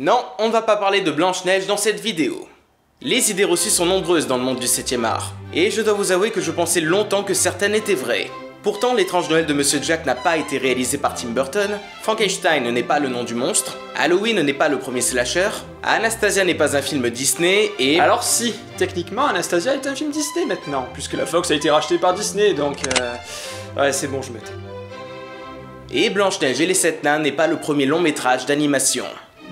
Non, on ne va pas parler de Blanche-Neige dans cette vidéo. Les idées reçues sont nombreuses dans le monde du 7e art, et je dois vous avouer que je pensais longtemps que certaines étaient vraies. Pourtant, l'étrange Noël de Monsieur Jack n'a pas été réalisé par Tim Burton, Frankenstein n'est pas le nom du monstre, Halloween n'est pas le premier slasher, Anastasia n'est pas un film Disney, et... Alors si, techniquement Anastasia est un film Disney maintenant, puisque la Fox a été rachetée par Disney, donc ouais c'est bon, je me tais. Et Blanche-Neige et les 7 nains n'est pas le premier long métrage d'animation.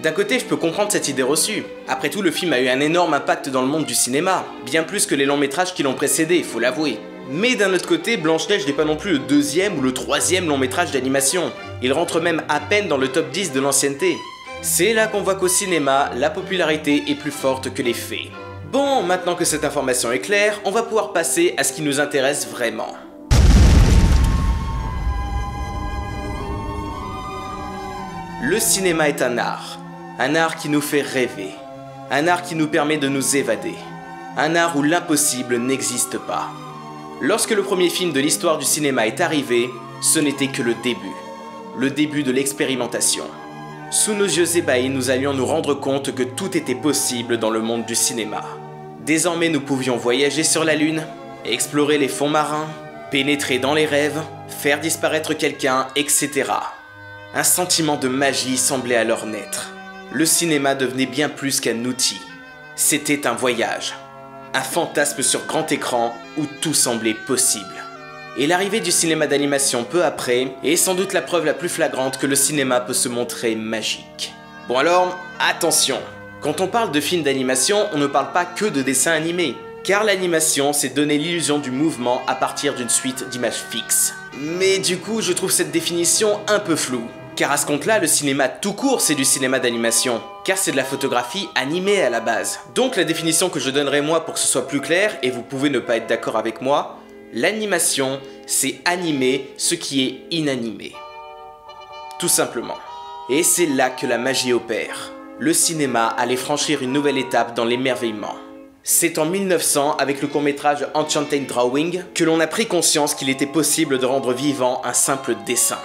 D'un côté, je peux comprendre cette idée reçue. Après tout, le film a eu un énorme impact dans le monde du cinéma, bien plus que les longs métrages qui l'ont précédé, faut l'avouer. Mais d'un autre côté, Blanche-Neige n'est pas non plus le deuxième ou le troisième long métrage d'animation. Il rentre même à peine dans le top 10 de l'ancienneté. C'est là qu'on voit qu'au cinéma, la popularité est plus forte que les faits. Bon, maintenant que cette information est claire, on va pouvoir passer à ce qui nous intéresse vraiment. Le cinéma est un art qui nous fait rêver, un art qui nous permet de nous évader, un art où l'impossible n'existe pas. Lorsque le premier film de l'histoire du cinéma est arrivé, ce n'était que le début de l'expérimentation. Sous nos yeux ébahis, nous allions nous rendre compte que tout était possible dans le monde du cinéma. Désormais, nous pouvions voyager sur la Lune, explorer les fonds marins, pénétrer dans les rêves, faire disparaître quelqu'un, etc. Un sentiment de magie semblait alors naître. Le cinéma devenait bien plus qu'un outil. C'était un voyage. Un fantasme sur grand écran où tout semblait possible. Et l'arrivée du cinéma d'animation peu après est sans doute la preuve la plus flagrante que le cinéma peut se montrer magique. Bon alors, attention, quand on parle de films d'animation, on ne parle pas que de dessins animés, car l'animation, c'est donner l'illusion du mouvement à partir d'une suite d'images fixes. Mais du coup, je trouve cette définition un peu floue. Car à ce compte-là, le cinéma tout court, c'est du cinéma d'animation, car c'est de la photographie animée à la base. Donc la définition que je donnerai moi pour que ce soit plus clair, et vous pouvez ne pas être d'accord avec moi, l'animation, c'est animer ce qui est inanimé. Tout simplement. Et c'est là que la magie opère. Le cinéma allait franchir une nouvelle étape dans l'émerveillement. C'est en 1900, avec le court-métrage Enchanted Drawing, que l'on a pris conscience qu'il était possible de rendre vivant un simple dessin.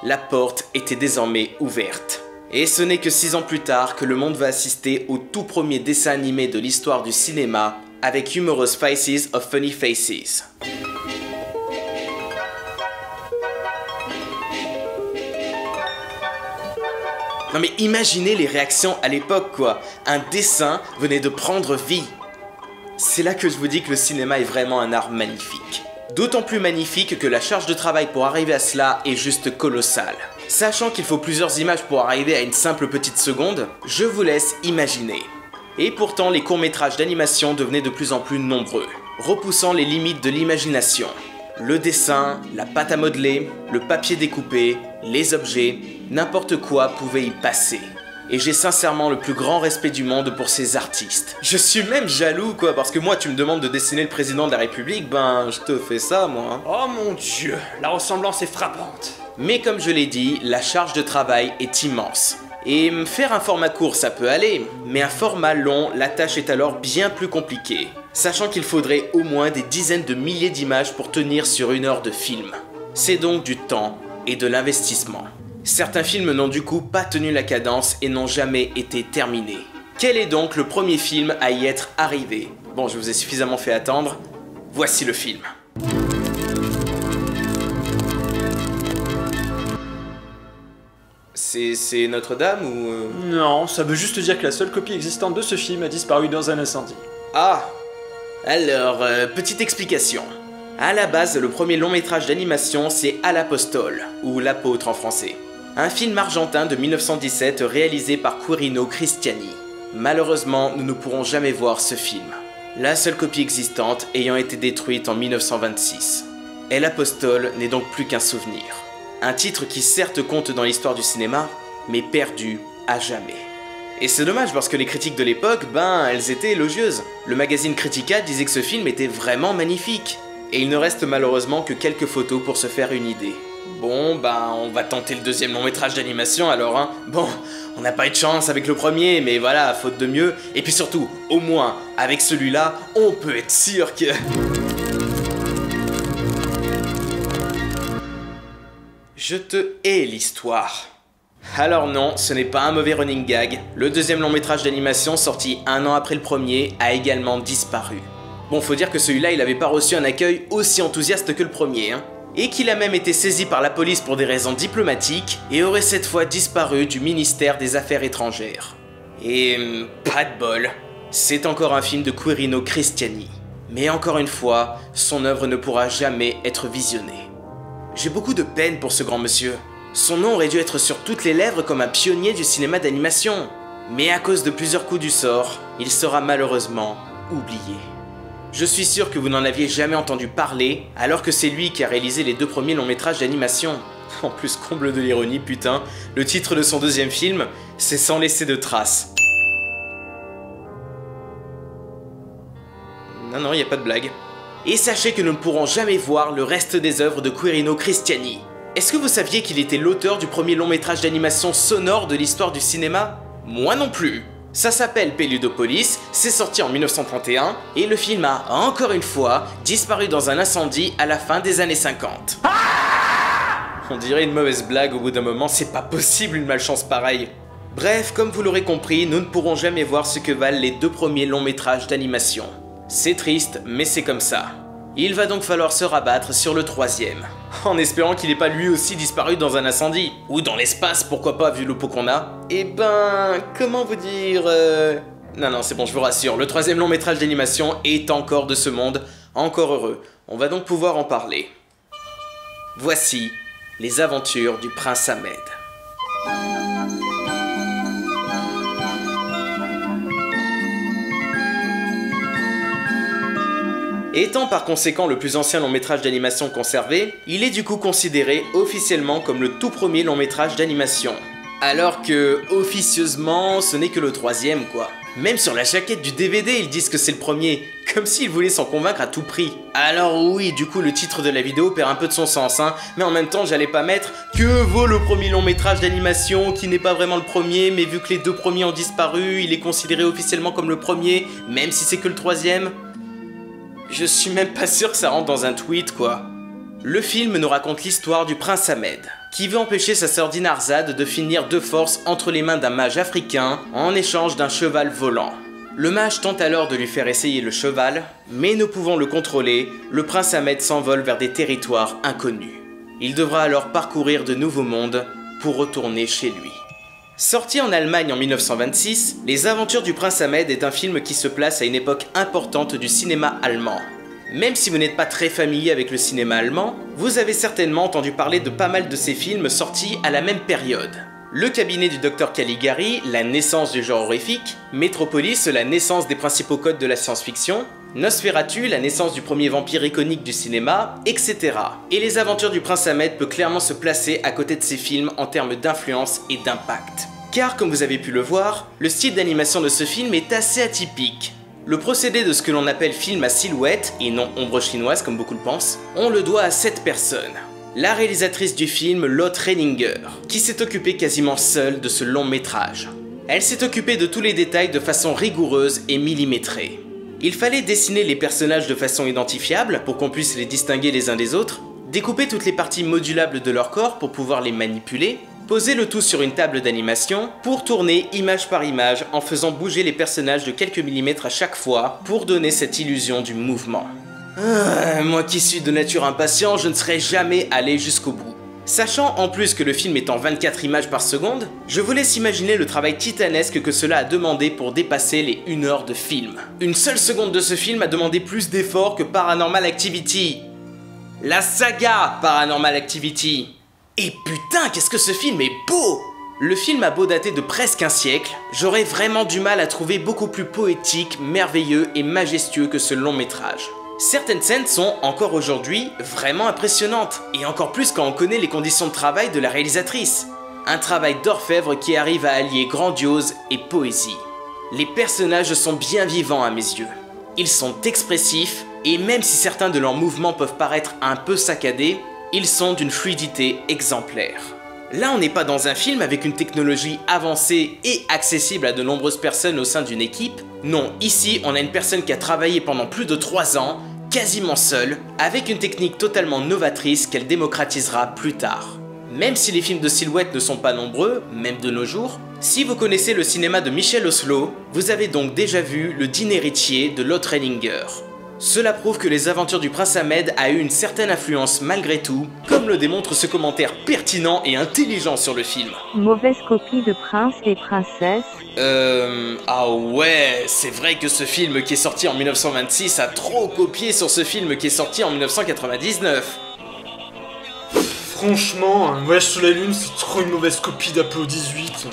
La porte était désormais ouverte. Et ce n'est que 6 ans plus tard que le monde va assister au tout premier dessin animé de l'histoire du cinéma avec Humorous Faces of Funny Faces. Non mais imaginez les réactions à l'époque quoi, un dessin venait de prendre vie. C'est là que je vous dis que le cinéma est vraiment un art magnifique. D'autant plus magnifique que la charge de travail pour arriver à cela est juste colossale. Sachant qu'il faut plusieurs images pour arriver à une simple petite seconde, je vous laisse imaginer. Et pourtant, les courts-métrages d'animation devenaient de plus en plus nombreux, repoussant les limites de l'imagination. Le dessin, la pâte à modeler, le papier découpé, les objets, n'importe quoi pouvait y passer. Et j'ai sincèrement le plus grand respect du monde pour ces artistes. Je suis même jaloux quoi, parce que moi tu me demandes de dessiner le président de la République, ben je te fais ça moi. Oh mon dieu, la ressemblance est frappante. Mais comme je l'ai dit, la charge de travail est immense. Et faire un format court ça peut aller, mais un format long, la tâche est alors bien plus compliquée. Sachant qu'il faudrait au moins des dizaines de milliers d'images pour tenir sur 1 heure de film. C'est donc du temps et de l'investissement. Certains films n'ont du coup pas tenu la cadence et n'ont jamais été terminés. Quel est donc le premier film à y être arrivé? Bon, je vous ai suffisamment fait attendre, voici le film. C'est Notre-Dame ou... Non, ça veut juste dire que la seule copie existante de ce film a disparu dans un incendie. Ah! Alors, petite explication. À la base, le premier long métrage d'animation, c'est À l'Apostole, ou L'Apôtre en français. Un film argentin de 1917 réalisé par Quirino Cristiani. Malheureusement, nous ne pourrons jamais voir ce film. La seule copie existante ayant été détruite en 1926. Et l'Apostole n'est donc plus qu'un souvenir. Un titre qui certes compte dans l'histoire du cinéma, mais perdu à jamais. Et c'est dommage parce que les critiques de l'époque, ben, elles étaient élogieuses. Le magazine Critica disait que ce film était vraiment magnifique. Et il ne reste malheureusement que quelques photos pour se faire une idée. Bon, bah on va tenter le deuxième long métrage d'animation alors, hein. Bon, on n'a pas eu de chance avec le premier, mais voilà, faute de mieux. Et puis surtout, au moins, avec celui-là, on peut être sûr que... Je te hais l'histoire. Alors non, ce n'est pas un mauvais running gag. Le deuxième long métrage d'animation, sorti 1 an après le premier, a également disparu. Bon, faut dire que celui-là, il avait pas reçu un accueil aussi enthousiaste que le premier, hein. Et qu'il a même été saisi par la police pour des raisons diplomatiques, et aurait cette fois disparu du ministère des Affaires étrangères. Et pas de bol, c'est encore un film de Quirino Cristiani. Mais encore une fois, son œuvre ne pourra jamais être visionnée. J'ai beaucoup de peine pour ce grand monsieur. Son nom aurait dû être sur toutes les lèvres comme un pionnier du cinéma d'animation. Mais à cause de plusieurs coups du sort, il sera malheureusement oublié. Je suis sûr que vous n'en aviez jamais entendu parler, alors que c'est lui qui a réalisé les 2 premiers longs métrages d'animation. En plus, comble de l'ironie, putain, le titre de son deuxième film, c'est Sans laisser de traces. Non, y a pas de blague. Et sachez que nous ne pourrons jamais voir le reste des œuvres de Quirino Cristiani. Est-ce que vous saviez qu'il était l'auteur du premier long métrage d'animation sonore de l'histoire du cinéma? Moi non plus. Ça s'appelle Paludopolis, c'est sorti en 1931, et le film a, encore une fois, disparu dans un incendie à la fin des années 50. On dirait une mauvaise blague au bout d'un moment, c'est pas possible une malchance pareille. Bref, comme vous l'aurez compris, nous ne pourrons jamais voir ce que valent les 2 premiers longs métrages d'animation. C'est triste, mais c'est comme ça. Il va donc falloir se rabattre sur le 3e, en espérant qu'il n'ait pas lui aussi disparu dans un incendie. Ou dans l'espace, pourquoi pas, vu le pot qu'on a. Eh ben, comment vous dire... Non, c'est bon, je vous rassure, le 3e long métrage d'animation est encore de ce monde, encore heureux. On va donc pouvoir en parler. Voici les aventures du prince Ahmed. Étant par conséquent le plus ancien long métrage d'animation conservé, il est du coup considéré officiellement comme le tout premier long métrage d'animation. Alors que, officieusement, ce n'est que le 3e quoi. Même sur la jaquette du DVD, ils disent que c'est le premier, comme s'ils voulaient s'en convaincre à tout prix. Alors oui, du coup le titre de la vidéo perd un peu de son sens, hein, mais en même temps j'allais pas mettre « Que vaut le premier long métrage d'animation qui n'est pas vraiment le premier, mais vu que les 2 premiers ont disparu, il est considéré officiellement comme le premier, même si c'est que le 3e ?» Je suis même pas sûr que ça rentre dans un tweet, quoi. Le film nous raconte l'histoire du prince Ahmed, qui veut empêcher sa sœur Dinarzade de finir de force entre les mains d'un mage africain en échange d'un cheval volant. Le mage tente alors de lui faire essayer le cheval, mais ne pouvant le contrôler, le prince Ahmed s'envole vers des territoires inconnus. Il devra alors parcourir de nouveaux mondes pour retourner chez lui. Sorti en Allemagne en 1926, Les Aventures du Prince Ahmed est un film qui se place à une époque importante du cinéma allemand. Même si vous n'êtes pas très familier avec le cinéma allemand, vous avez certainement entendu parler de pas mal de ces films sortis à la même période. Le cabinet du Dr Caligari, la naissance du genre horrifique, Metropolis, la naissance des principaux codes de la science-fiction, Nosferatu, la naissance du premier vampire iconique du cinéma, etc. Et Les Aventures du Prince Ahmed peut clairement se placer à côté de ces films en termes d'influence et d'impact. Car comme vous avez pu le voir, le style d'animation de ce film est assez atypique. Le procédé de ce que l'on appelle film à silhouette, et non ombre chinoise comme beaucoup le pensent, on le doit à cette personne. La réalisatrice du film, Lotte Renninger, qui s'est occupée quasiment seule de ce long métrage. Elle s'est occupée de tous les détails de façon rigoureuse et millimétrée. Il fallait dessiner les personnages de façon identifiable pour qu'on puisse les distinguer les uns des autres, découper toutes les parties modulables de leur corps pour pouvoir les manipuler, poser le tout sur une table d'animation pour tourner image par image en faisant bouger les personnages de quelques millimètres à chaque fois pour donner cette illusion du mouvement. Moi qui suis de nature impatient, je ne serais jamais allé jusqu'au bout. Sachant en plus que le film est en 24 images par seconde, je vous laisse imaginer le travail titanesque que cela a demandé pour dépasser les 1 heure de film. Une seule seconde de ce film a demandé plus d'efforts que Paranormal Activity. La saga Paranormal Activity. Et putain, qu'est-ce que ce film est beau! Le film a beau dater de presque un siècle, j'aurais vraiment du mal à trouver beaucoup plus poétique, merveilleux et majestueux que ce long métrage. Certaines scènes sont, encore aujourd'hui, vraiment impressionnantes, et encore plus quand on connaît les conditions de travail de la réalisatrice. Un travail d'orfèvre qui arrive à allier grandiose et poésie. Les personnages sont bien vivants à mes yeux. Ils sont expressifs, et même si certains de leurs mouvements peuvent paraître un peu saccadés, ils sont d'une fluidité exemplaire. Là, on n'est pas dans un film avec une technologie avancée et accessible à de nombreuses personnes au sein d'une équipe. Non, ici, on a une personne qui a travaillé pendant plus de 3 ans, quasiment seule, avec une technique totalement novatrice qu'elle démocratisera plus tard. Même si les films de silhouette ne sont pas nombreux, même de nos jours, si vous connaissez le cinéma de Michel Oslo, vous avez donc déjà vu le Dîner héritier de Lotte Reininger. Cela prouve que les aventures du prince Ahmed a eu une certaine influence malgré tout, comme le démontre ce commentaire pertinent et intelligent sur le film. Mauvaise copie de Prince et Princesse. Ah ouais, c'est vrai que ce film qui est sorti en 1926 a trop copié sur ce film qui est sorti en 1999. Franchement, un voyage sous la lune, c'est trop une mauvaise copie d'Apollo 18.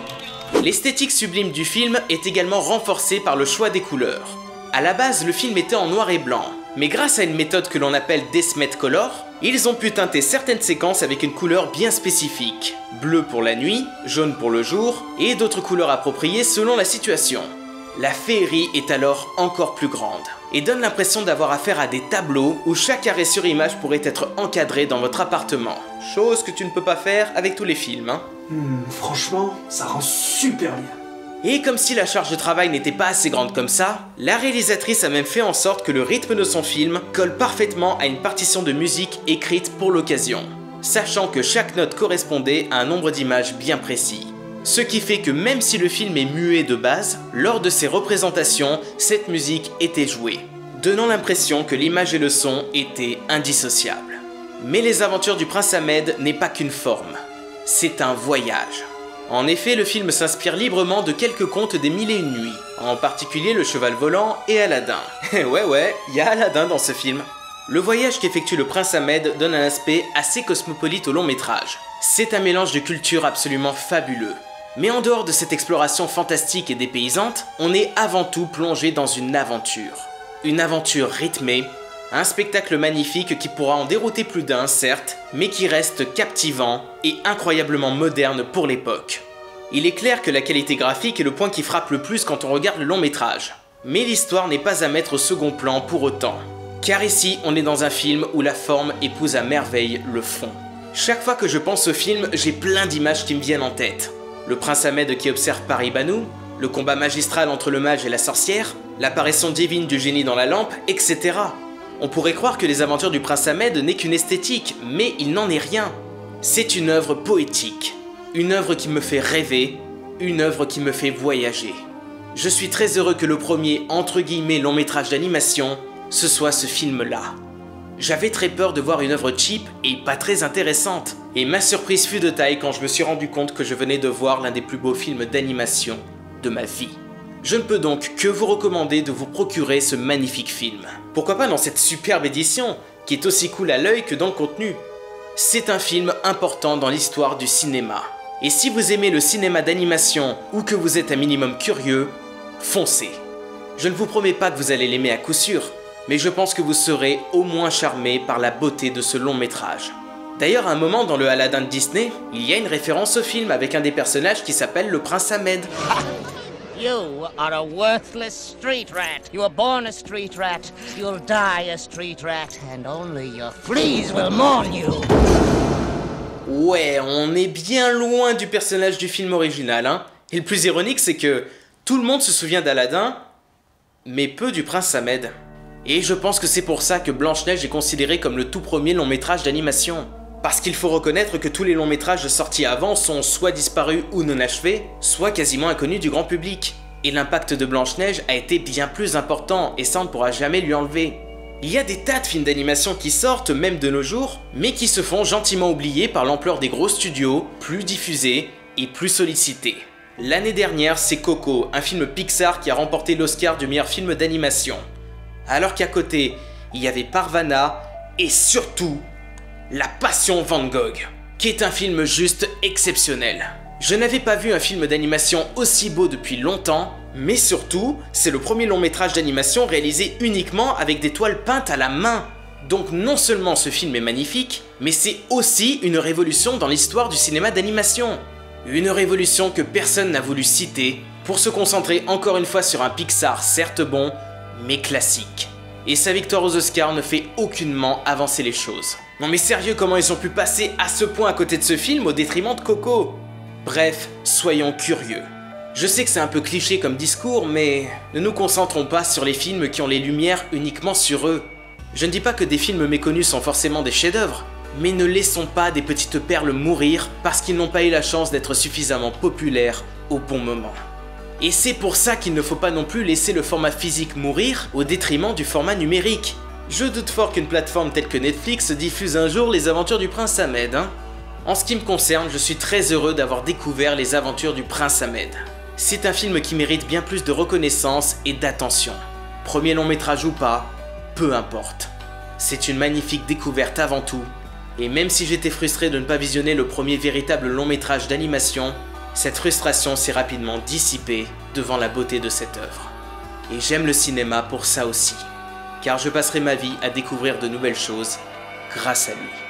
L'esthétique sublime du film est également renforcée par le choix des couleurs. À la base, le film était en noir et blanc, mais grâce à une méthode que l'on appelle Desmet Color, ils ont pu teinter certaines séquences avec une couleur bien spécifique. Bleu pour la nuit, jaune pour le jour, et d'autres couleurs appropriées selon la situation. La féerie est alors encore plus grande, et donne l'impression d'avoir affaire à des tableaux où chaque arrêt sur image pourrait être encadré dans votre appartement. Chose que tu ne peux pas faire avec tous les films, hein. Franchement, ça rend super bien. Et comme si la charge de travail n'était pas assez grande comme ça, la réalisatrice a même fait en sorte que le rythme de son film colle parfaitement à une partition de musique écrite pour l'occasion, sachant que chaque note correspondait à un nombre d'images bien précis. Ce qui fait que même si le film est muet de base, lors de ses représentations, cette musique était jouée, donnant l'impression que l'image et le son étaient indissociables. Mais les aventures du prince Ahmed n'est pas qu'une forme, c'est un voyage. En effet, le film s'inspire librement de quelques contes des Mille et une nuits, en particulier Le Cheval Volant et Aladdin. Ouais, il y a Aladdin dans ce film. Le voyage qu'effectue le prince Ahmed donne un aspect assez cosmopolite au long métrage. C'est un mélange de cultures absolument fabuleux. Mais en dehors de cette exploration fantastique et dépaysante, on est avant tout plongé dans une aventure. Une aventure rythmée, un spectacle magnifique qui pourra en dérouter plus d'un, certes, mais qui reste captivant et incroyablement moderne pour l'époque. Il est clair que la qualité graphique est le point qui frappe le plus quand on regarde le long métrage. Mais l'histoire n'est pas à mettre au second plan pour autant. Car ici, on est dans un film où la forme épouse à merveille le fond. Chaque fois que je pense au film, j'ai plein d'images qui me viennent en tête. Le prince Ahmed qui observe Pari-Banou, le combat magistral entre le mage et la sorcière, l'apparition divine du génie dans la lampe, etc. On pourrait croire que les aventures du prince Ahmed n'est qu'une esthétique, mais il n'en est rien. C'est une œuvre poétique, une œuvre qui me fait rêver, une œuvre qui me fait voyager. Je suis très heureux que le premier, entre guillemets, long métrage d'animation, ce soit ce film-là. J'avais très peur de voir une œuvre cheap et pas très intéressante, et ma surprise fut de taille quand je me suis rendu compte que je venais de voir l'un des plus beaux films d'animation de ma vie. Je ne peux donc que vous recommander de vous procurer ce magnifique film. Pourquoi pas dans cette superbe édition, qui est aussi cool à l'œil que dans le contenu. C'est un film important dans l'histoire du cinéma. Et si vous aimez le cinéma d'animation ou que vous êtes un minimum curieux, foncez. Je ne vous promets pas que vous allez l'aimer à coup sûr, mais je pense que vous serez au moins charmé par la beauté de ce long métrage. D'ailleurs, à un moment dans le Aladdin de Disney, il y a une référence au film avec un des personnages qui s'appelle le prince Ahmed. You are a worthless street rat. You were born a street rat. You'll die a street rat. And only your fleas will mourn you. Ouais, on est bien loin du personnage du film original, hein. Et le plus ironique, c'est que tout le monde se souvient d'Aladdin, mais peu du prince Ahmed. Et je pense que c'est pour ça que Blanche-Neige est considéré comme le tout premier long métrage d'animation. Parce qu'il faut reconnaître que tous les longs métrages sortis avant sont soit disparus ou non achevés, soit quasiment inconnus du grand public. Et l'impact de Blanche-Neige a été bien plus important, et ça on ne pourra jamais lui enlever. Il y a des tas de films d'animation qui sortent, même de nos jours, mais qui se font gentiment oublier par l'ampleur des gros studios, plus diffusés et plus sollicités. L'année dernière, c'est Coco, un film Pixar qui a remporté l'Oscar du meilleur film d'animation. Alors qu'à côté, il y avait Parvana, et surtout, La Passion Van Gogh, qui est un film juste exceptionnel. Je n'avais pas vu un film d'animation aussi beau depuis longtemps, mais surtout, c'est le premier long métrage d'animation réalisé uniquement avec des toiles peintes à la main. Donc non seulement ce film est magnifique, mais c'est aussi une révolution dans l'histoire du cinéma d'animation. Une révolution que personne n'a voulu citer, pour se concentrer encore une fois sur un Pixar certes bon, mais classique. Et sa victoire aux Oscars ne fait aucunement avancer les choses. Non mais sérieux, comment ils ont pu passer à ce point à côté de ce film au détriment de Coco? Bref, soyons curieux. Je sais que c'est un peu cliché comme discours, mais ne nous concentrons pas sur les films qui ont les lumières uniquement sur eux. Je ne dis pas que des films méconnus sont forcément des chefs-d'œuvre, Mais ne laissons pas des petites perles mourir parce qu'ils n'ont pas eu la chance d'être suffisamment populaires au bon moment. Et c'est pour ça qu'il ne faut pas non plus laisser le format physique mourir au détriment du format numérique. Je doute fort qu'une plateforme telle que Netflix diffuse un jour les aventures du prince Ahmed, hein. En ce qui me concerne, je suis très heureux d'avoir découvert les aventures du prince Ahmed. C'est un film qui mérite bien plus de reconnaissance et d'attention. Premier long métrage ou pas, peu importe. C'est une magnifique découverte avant tout, et même si j'étais frustré de ne pas visionner le premier véritable long métrage d'animation, cette frustration s'est rapidement dissipée devant la beauté de cette œuvre. Et j'aime le cinéma pour ça aussi, car je passerai ma vie à découvrir de nouvelles choses grâce à lui.